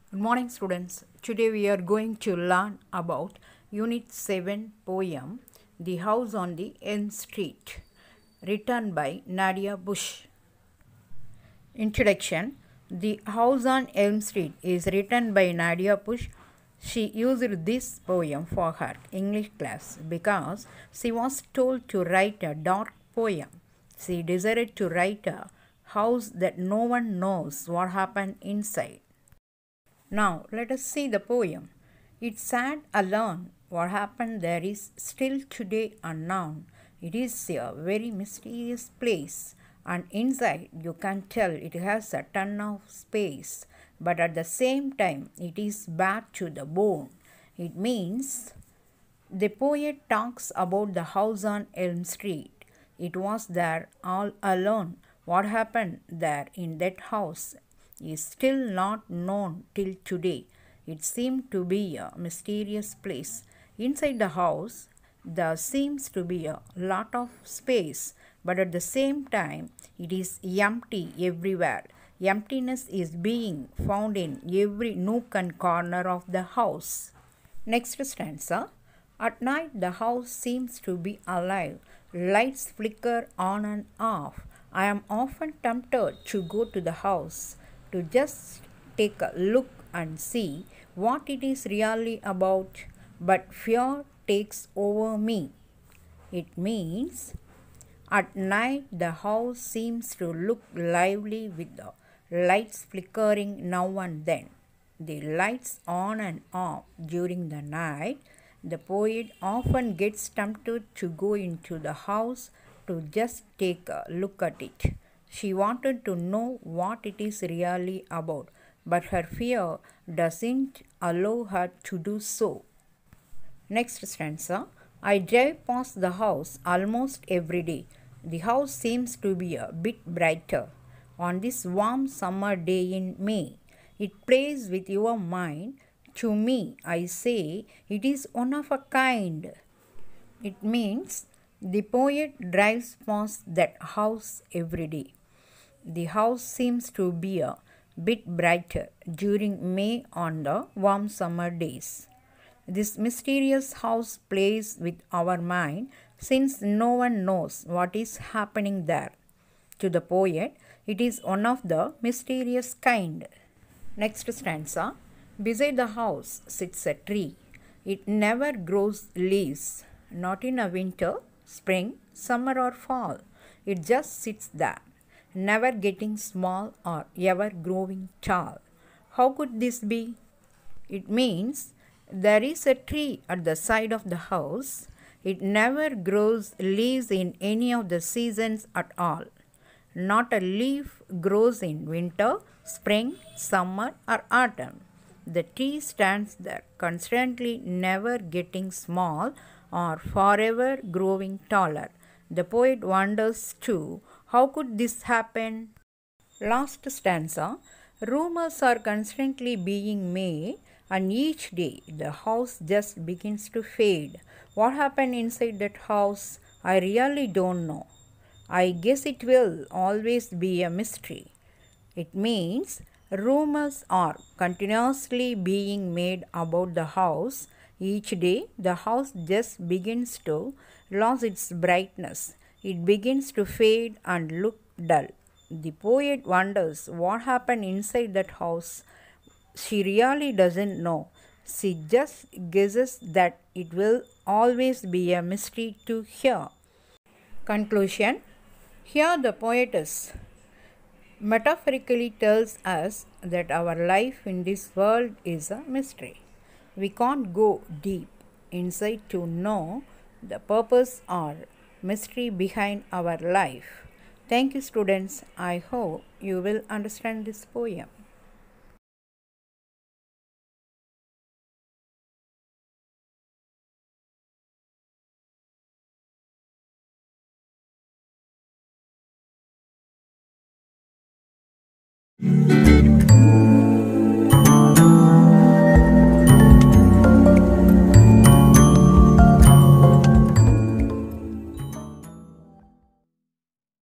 Good morning, students. Today we are going to learn about Unit 7 poem The House on the Elm Street, written by Nadia Bush. Introduction. The House on Elm Street is written by Nadia Bush. She used this poem for her English class because she was told to write a dark poem. She decided to write a house that no one knows what happened inside. Now let us see the poem. It sat alone. What happened there is still today unknown. It is a very mysterious place, and inside you can tell it has a ton of space, but at the same time it is bad to the bone. It means the poet talks about the house on Elm Street. It was there all alone. What happened there in that house is still not known till today. It seemed to be a mysterious place. Inside the house, there seems to be a lot of space, but at the same time, it is empty everywhere. Emptiness is being found in every nook and corner of the house. Next stanza. At night, the house seems to be alive. Lights flicker on and off. I am often tempted to go to the house to just take a look and see what it is really about, but fear takes over me. It means at night the house seems to look lively with the lights flickering now and then. The lights on and off during the night. The poet often gets tempted to go into the house to just take a look at it. She wanted to know what it is really about, but her fear doesn't allow her to do so. Next stanza. I drive past the house almost every day. The house seems to be a bit brighter on this warm summer day in May. It plays with your mind. To me, I say, it is one of a kind. It means the poet drives past that house every day. The house seems to be a bit brighter during May on the warm summer days. This mysterious house plays with our mind since no one knows what is happening there. To the poet, it is one of the mysterious kind. Next stanza. Beside the house sits a tree. It never grows leaves, not in a winter, spring, summer, or fall. It just sits there, never getting small or ever growing tall. How could this be? It means there is a tree at the side of the house. It never grows leaves in any of the seasons at all. Not a leaf grows in winter, spring, summer, or autumn. The tree stands there, constantly never getting small or forever growing taller. The poet wonders too, how could this happen? Last stanza. Rumors are constantly being made, and each day the house just begins to fade. What happened inside that house? I really don't know. I guess it will always be a mystery. It means rumors are continuously being made about the house. Each day, the house just begins to lose its brightness. It begins to fade and look dull. The poet wonders what happened inside that house. She really doesn't know. She just guesses that it will always be a mystery to her. Conclusion. Here the poetess metaphorically tells us that our life in this world is a mystery. We can't go deep inside to know the purpose or mystery behind our life. Thank you, students. I hope you will understand this poem.